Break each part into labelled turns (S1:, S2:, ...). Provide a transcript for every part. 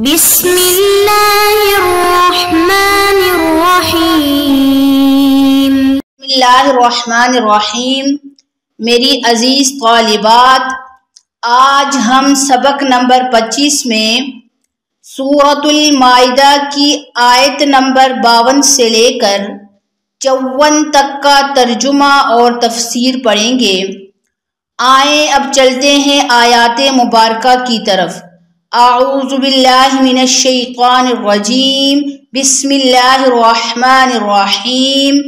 S1: بسم اللہ الرحمن الرحیم۔
S2: بسم اللہ الرحمن الرحیم۔ میری عزیز طالبات، آج ہم سبق نمبر 25 میں سورۃ المائدہ کی آیت نمبر 52 سے لے کر 54 تک کا ترجمہ اور تفسیر پڑھیں گے۔ آئیں اب چلتے ہیں آیات مبارکہ کی طرف۔ اعوذ باللہ من الشیطان الرجیم، بسم اللہ الرحمن الرحیم۔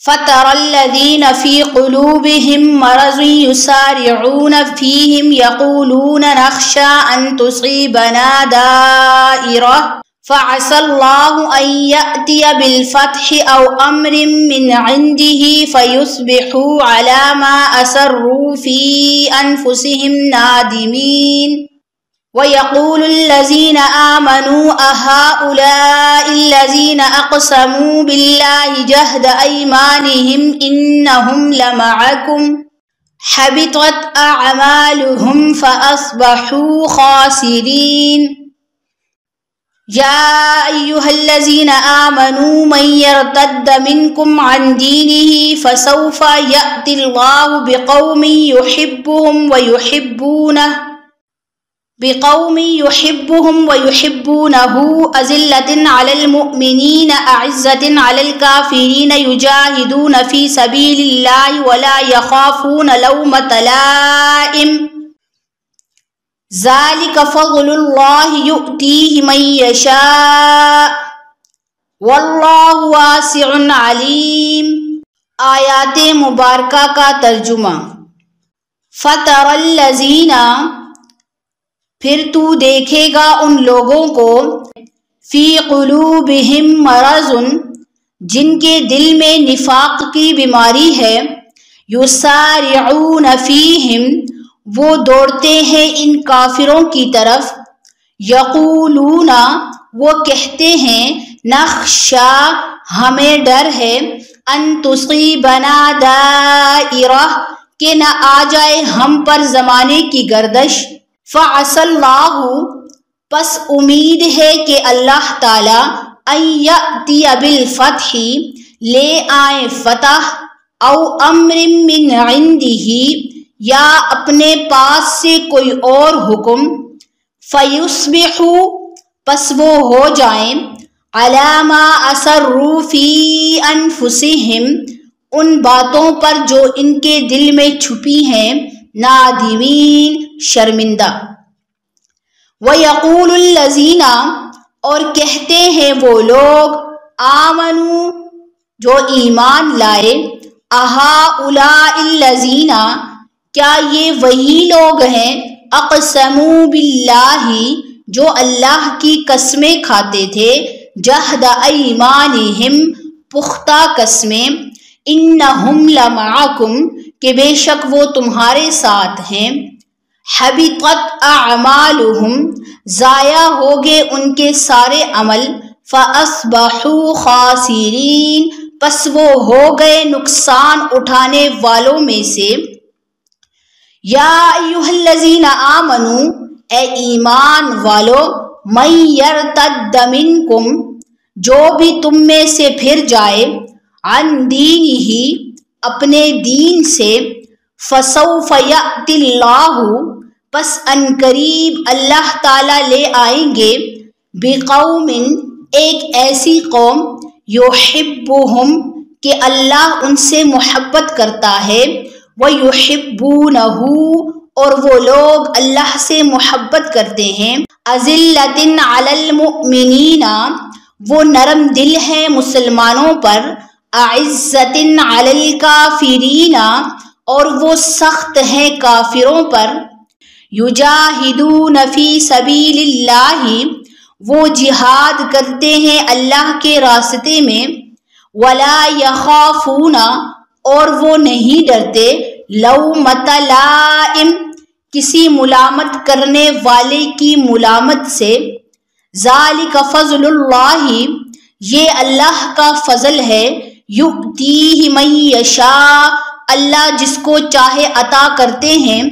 S2: فَتَرَى الَّذِينَ فِي قُلُوبِهِم مَّرَضٌ يُسَارِعُونَ فِيهِمْ يَقُولُونَ نَخْشَىٰ أَن تُصِيبَنَا دَائِرَةٌ فَعَسَى اللَّهُ أَن يَأْتِيَ بِالْفَتْحِ أَوْ أَمْرٍ مِّنْ عِندِهِ فَيُصْبِحُوا عَلَىٰ مَا أَسَرُّوا فِي أَنفُسِهِمْ نَادِمِينَ۔ وَيَقُولُ الَّذِينَ آمَنُوا أَهَٰؤُلَاءِ الَّذِينَ أَقْسَمُوا بِاللَّهِ جَهْدَ أَيْمَانِهِمْ إِنَّهُمْ لَمَعَكُمْ حَبِطَتْ أَعْمَالُهُمْ فَأَصْبَحُوا خَاسِرِينَ۔ يَا أَيُّهَا الَّذِينَ آمَنُوا مَن يَرْتَدَّ مِنكُمْ عَن دِينِهِ فَسَوْفَ يَأْتِي اللَّهُ بِقَوْمٍ يُحِبُّهُمْ وَيُحِبُّونَهُ أَذِلَّةٍ عَلَى الْمُؤْمِنِينَ أَعِزَّةٍ عَلَى الْكَافِرِينَ يُجَاهِدُونَ فِي سَبِيلِ اللَّهِ وَلَا يَخَافُونَ لَوْمَةَ لَائِمٍ ذَلِكَ فَضْلُ اللَّهِ يُؤْتِيهِ مَن يَشَاءُ وَاللَّهُ وَاسِعٌ عَلِيمٌ۔ آیات مبارکہ کا ترجمہ۔ فَتَرَى الَّذِينَ، پھر تو دیکھے گا ان لوگوں کو، فی قلوبہم مرض، جن کے دل میں نفاق کی بیماری ہے، یسارعون فیہم، وہ دوڑتے ہیں ان کافروں کی طرف، یقولون، وہ کہتے ہیں، نخشیٰ، ہمیں ڈر ہے، ان تصیبنا دائرہ، کہ نہ آ جائے ہم پر زمانے کی گردش، فَعَسَى اللَّهُ، پس امید ہے کہ اللہ تعالی، ان یأتی بالفتح، لے آئیں فتح، او امر من عنده، یا اپنے پاس سے کوئی اور حکم، فَيُصْبِحُوا، پس وہ ہو جائیں، عَلَىٰ مَا أَسَرُّوا فِي أَنفُسِهِمْ، ان باتوں پر جو ان کے دل میں چھپی ہیں، نادمین، شرمندہ۔ وَيَقُولُ الَّذِينَ، اور کہتے ہیں وہ لوگ، آمنوا، جو ایمان لائے، أَهَٰؤُلَاءِ الَّذِينَ، کیا یہ وہی لوگ ہیں، اقسموا باللہ، جو اللہ کی قسمیں کھاتے تھے، جہد ایمانہم، پختہ قسمیں، انہم لمعکم، کہ بے شک وہ تمہارے ساتھ ہیں، حبطت اعمالہم، ضائع ہو گئے ان کے سارے عمل، فاصبحوا خاسرین، پس وہ ہو گئے نقصان اٹھانے والوں میں سے۔ یا ایھا الذین آمنوا، اے ایمان والو، من یرتد منکم، جو بھی تم میں سے پھر جائے، عن دینہ، اپنے دین سے، فسوف یأتی اللہ، پس عنقریب اللہ تعالی لے آئیں گے، بقوم، ایک ایسی قوم، یحبہم، کہ اللہ ان سے محبت کرتا ہے، وَيُحِبُّونَهُ، اور وہ لوگ اللہ سے محبت کرتے ہیں، أَذِلَّةٍ عَلَى الْمُؤْمِنِينَ، وہ نرم دل ہیں مسلمانوں پر، أَعِزَّةٍ عَلَى الْكَافِرِينَ، اور وہ سخت ہیں کافروں پر، یجاہدون فی سبیل اللہ، وہ جہاد کرتے ہیں اللہ کے راستے میں، ولا یخافون، اور وہ نہیں ڈرتے، لومۃ لائم، کسی ملامت کرنے والے کی ملامت سے، ذالک فضل اللہ، یہ اللہ کا فضل ہے، یؤتیہ من یشاء، اللہ جس کو چاہے عطا کرتے ہیں،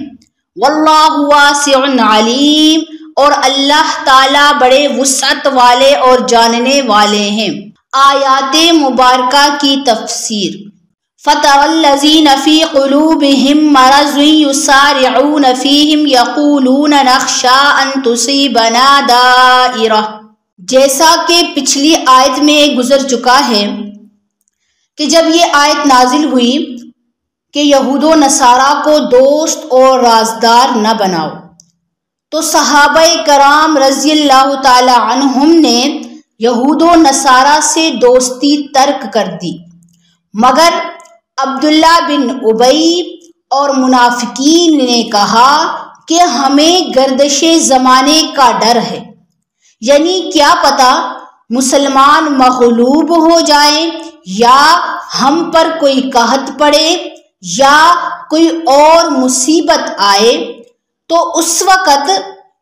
S2: واللہ واسع علیم، اور اللہ تعالیٰ بڑے وسعت والے اور جاننے والے ہیں۔ آیات مبارکہ کی تفسیر۔ فَتَرَى الَّذِينَ فِي قُلُوبِهِم مَّرَضٌ يُسَارِعُونَ فِيهِمْ يَقُولُونَ نَخْشَىٰ أَن تُصِيبَنَا دَائِرَةٌ، جیسا کہ پچھلی آیت میں گزر چکا ہے کہ جب یہ آیت نازل ہوئی کہ یہود و نصارہ کو دوست اور رازدار نہ بناؤ، تو صحابہ کرام رضی اللہ تعالی عنہم نے یہود و نصارہ سے دوستی ترک کر دی، مگر عبداللہ بن ابی اور منافقین نے کہا کہ ہمیں گردش زمانے کا ڈر ہے، یعنی کیا پتہ مسلمان مغلوب ہو جائیں یا ہم پر کوئی قحط پڑے یا کوئی اور مصیبت آئے تو اس وقت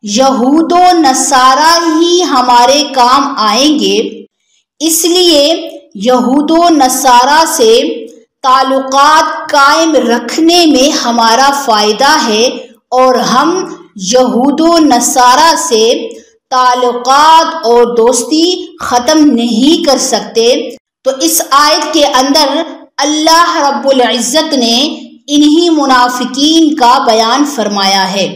S2: یہود و نصارہ ہی ہمارے کام آئیں گے، اس لیے یہود و نصارہ سے تعلقات قائم رکھنے میں ہمارا فائدہ ہے، اور ہم یہود و نصارہ سے تعلقات اور دوستی ختم نہیں کر سکتے۔ تو اس آیت کے اندر اللہ رب العزت نے انہی منافقین کا بیان فرمایا ہے۔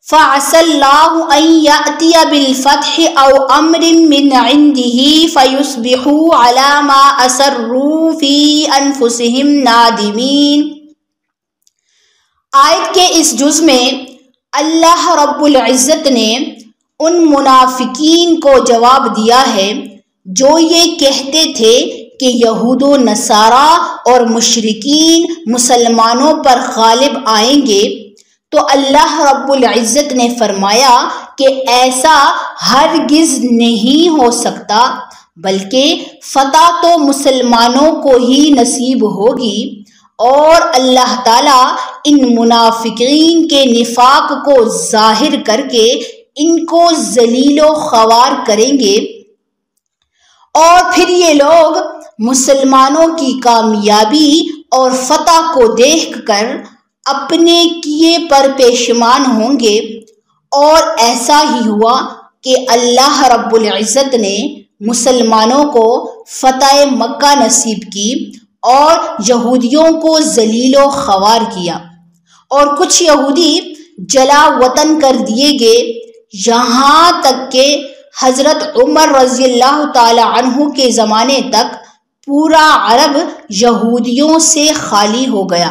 S2: فَعَسَى اللَّهُ أَن يَأْتِيَ بِالْفَتْحِ أَوْ أَمْرٍ مِّنْ عِنْدِهِ فَيُصْبِحُوا عَلَى مَا أَسَرُّوا فِي أَنفُسِهِمْ نَادِمِينَ۔ آیت کے اس جز میں اللہ رب العزت نے ان منافقین کو جواب دیا ہے جو یہ کہتے تھے کہ یہود و نصارہ اور مشرکین مسلمانوں پر غالب آئیں گے، تو اللہ رب العزت نے فرمایا کہ ایسا ہرگز نہیں ہو سکتا، بلکہ فتح تو مسلمانوں کو ہی نصیب ہوگی، اور اللہ تعالیٰ ان منافقین کے نفاق کو ظاہر کر کے ان کو ذلیل و خوار کریں گے، اور پھر یہ لوگ مسلمانوں کی کامیابی اور فتح کو دیکھ کر اپنے کیے پر پیشمان ہوں گے۔ اور ایسا ہی ہوا کہ اللہ رب العزت نے مسلمانوں کو فتح مکہ نصیب کی اور یہودیوں کو ذلیل و خوار کیا، اور کچھ یہودی جلا وطن کر دیے گئے، یہاں تک کہ حضرت عمر رضی اللہ تعالی عنہ کے زمانے تک پورا عرب یہودیوں سے خالی ہو گیا۔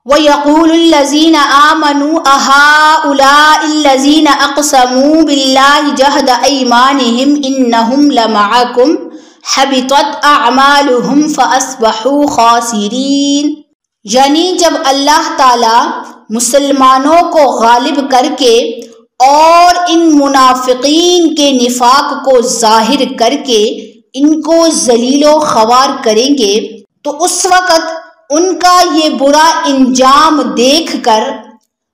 S2: وَيَقُولُ الَّذِينَ آمَنُوا أَهَٰؤُلَاءِ الَّذِينَ أَقْسَمُوا بِاللَّهِ جَهْدَ أَيْمَانِهِمْ إِنَّهُمْ لَمَعَكُمْ حَبِطَتْ أَعْمَالُهُمْ فَأَصْبَحُوا خَاسِرِينَ، یعنی جب اللہ تعالی مسلمانوں کو غالب کر کے اور ان منافقین کے نفاق کو ظاہر کر کے ان کو ذلیل و خوار کریں گے، تو اس وقت ان کا یہ برا انجام دیکھ کر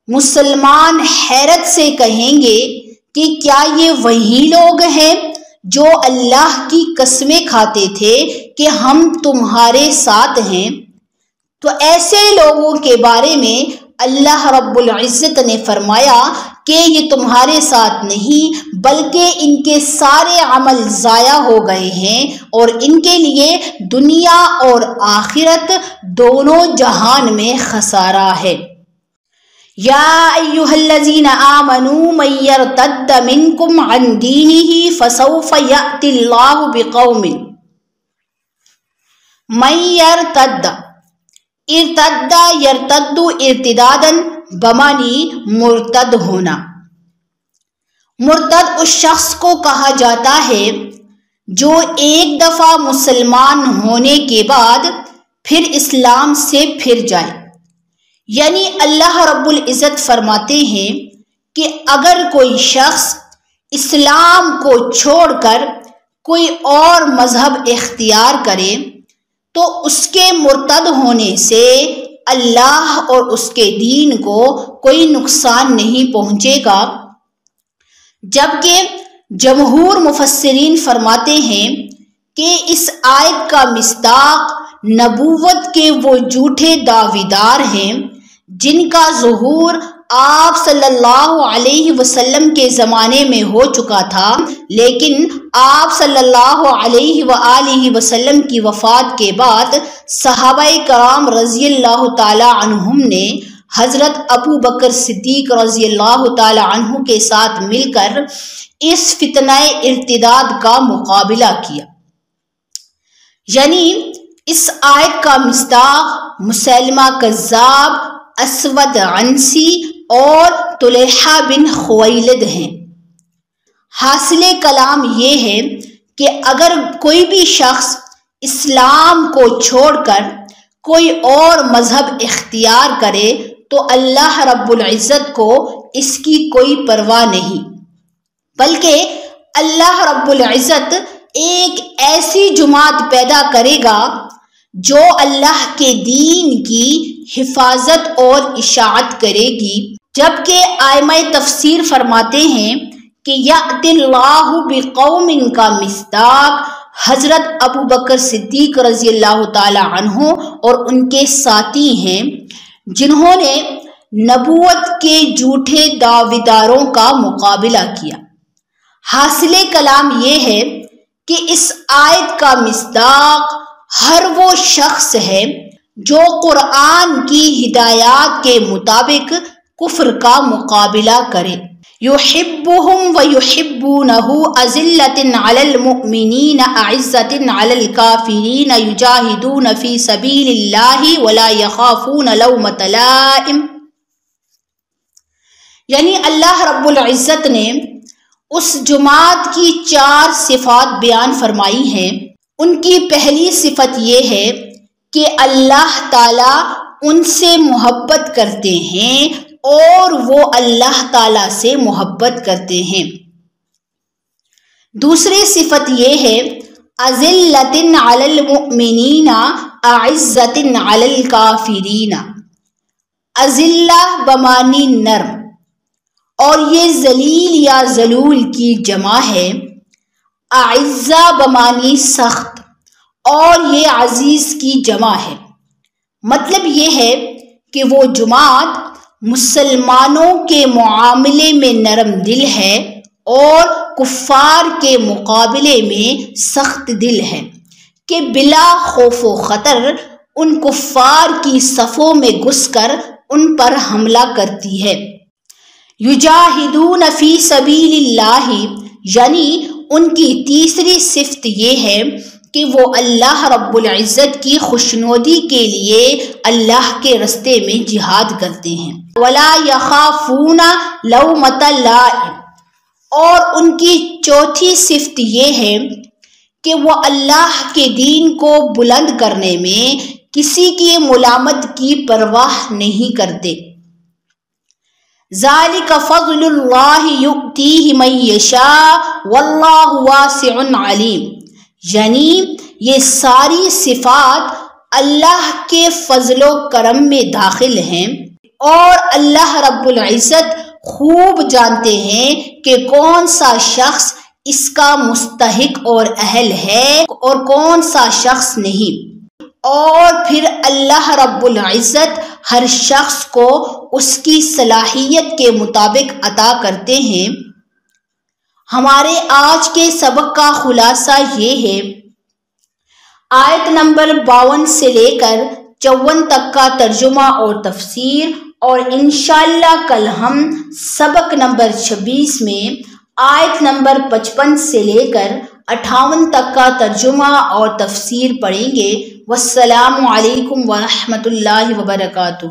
S2: مسلمان حیرت سے کہیں گے کہ کیا یہ وہی لوگ ہیں جو اللہ کی قسمیں کھاتے تھے کہ ہم تمہارے ساتھ ہیں؟ تو ایسے لوگوں کے بارے میں اللہ رب العزت نے فرمایا کہ یہ تمہارے ساتھ نہیں بلکہ ان کے سارے عمل ضائع ہو گئے ہیں، اور ان کے لیے دنیا اور آخرت دونوں جہان میں خسارہ ہے۔ یا ایھا الذین آمنوا من یرتد منکم عن دینہ فسوف یأتی اللہ بقوم من یرتد، ارتد یرتد ارتدادا بمعنی مرتد ہونا۔ مرتد اس شخص کو کہا جاتا ہے جو ایک دفعہ مسلمان ہونے کے بعد پھر اسلام سے پھر جائے، یعنی اللہ رب العزت فرماتے ہیں کہ اگر کوئی شخص اسلام کو چھوڑ کر کوئی اور مذہب اختیار کرے تو اس کے مرتد ہونے سے اللہ اور اس کے دین کو کوئی نقصان نہیں پہنچے گا، جبکہ جمہور مفسرین فرماتے ہیں کہ اس آیت کا مصداق نبوت کے وہ جھوٹے دعویدار ہیں جن کا ظہور آپ صلی اللہ علیہ وسلم کے زمانے میں ہو چکا تھا، لیکن آپ صلی اللہ علیہ وآلہ وسلم کی وفات کے بعد صحابہ کرام رضی اللہ تعالی عنہم نے حضرت ابو بکر صدیق رضی اللہ تعالی عنہ کے ساتھ مل کر اس فتنہ ارتداد کا مقابلہ کیا۔ یعنی اس آیت کا مصداق مسیلمہ کذاب، اسود عنسی اور طلحہ بن خویلد ہیں۔ حاصل کلام یہ ہے کہ اگر کوئی بھی شخص اسلام کو چھوڑ کر کوئی اور مذہب اختیار کرے تو اللہ رب العزت کو اس کی کوئی پرواہ نہیں، بلکہ اللہ رب العزت ایک ایسی جماعت پیدا کرے گا جو اللہ کے دین کی حفاظت اور اشاعت کرے گی۔ جبکہ ائمہ تفسیر فرماتے ہیں کہ یأتی اللہ بقوم کا مصداق حضرت ابو بکر صدیق رضی اللہ تعالی عنہ اور ان کے ساتھی ہیں، جنہوں نے نبوت کے جھوٹے دعویداروں کا مقابلہ کیا۔ حاصل کلام یہ ہے کہ اس آیت کا مصداق ہر وہ شخص ہے جو قرآن کی ہدایات کے مطابق کفر کا مقابلہ کرے۔ یحبہم ویحبونہ اذلۃ علی المؤمنین اعزۃ علی الکافرین یجاہدون فی سبیل اللہ ولا یخافون لومۃ لائم۔ یعنی اللہ رب العزت نے اس جماعت کی 4 صفات بیان فرمائی ہیں۔ ان کی پہلی صفت یہ ہے کہ اللہ تعالیٰ ان سے محبت کرتے ہیں اور وہ اللہ تعالیٰ سے محبت کرتے ہیں۔ دوسری صفت یہ ہے اذلۃ علی المؤمنین اعزۃ علی الکافرین۔ اذلہ بمعنی نرم، اور یہ ذلیل یا ذلول کی جمع ہے۔ اعزہ بمعنی سخت، اور یہ عزیز کی جمع ہے۔ مطلب یہ ہے کہ وہ جماعت مسلمانوں کے معاملے میں نرم دل ہے اور کفار کے مقابلے میں سخت دل ہے، کہ بلا خوف و خطر ان کفار کی صفوں میں گھس کر ان پر حملہ کرتی ہے۔ یجاہدون فی سبیل اللہ، یعنی ان کی تیسری صفت یہ ہے کہ وہ اللہ رب العزت کی خوشنودی کے لیے اللہ کے رستے میں جہاد کرتے ہیں۔ ولا یخافون لومۃ لائم، اور ان کی چوتھی صفت یہ ہے کہ وہ اللہ کے دین کو بلند کرنے میں کسی کی ملامت کی پرواہ نہیں کرتے۔ ذالک فضل اللہ یؤتیہ من یشاء واللہ واسع علیم۔ یعنی یہ ساری صفات اللہ کے فضل و کرم میں داخل ہیں، اور اللہ رب العزت خوب جانتے ہیں کہ کون سا شخص اس کا مستحق اور اہل ہے اور کون سا شخص نہیں، اور پھر اللہ رب العزت ہر شخص کو اس کی صلاحیت کے مطابق عطا کرتے ہیں۔ ہمارے آج کے سبق کا خلاصہ یہ ہے، آیت نمبر 52 سے لے کر 54 تک کا ترجمہ اور تفسیر، اور انشاءاللہ کل ہم سبق نمبر 26 میں آیت نمبر 55 سے لے کر 58 تک کا ترجمہ اور تفسیر پڑھیں گے۔ والسلام علیکم ورحمۃ اللہ وبرکاتہ۔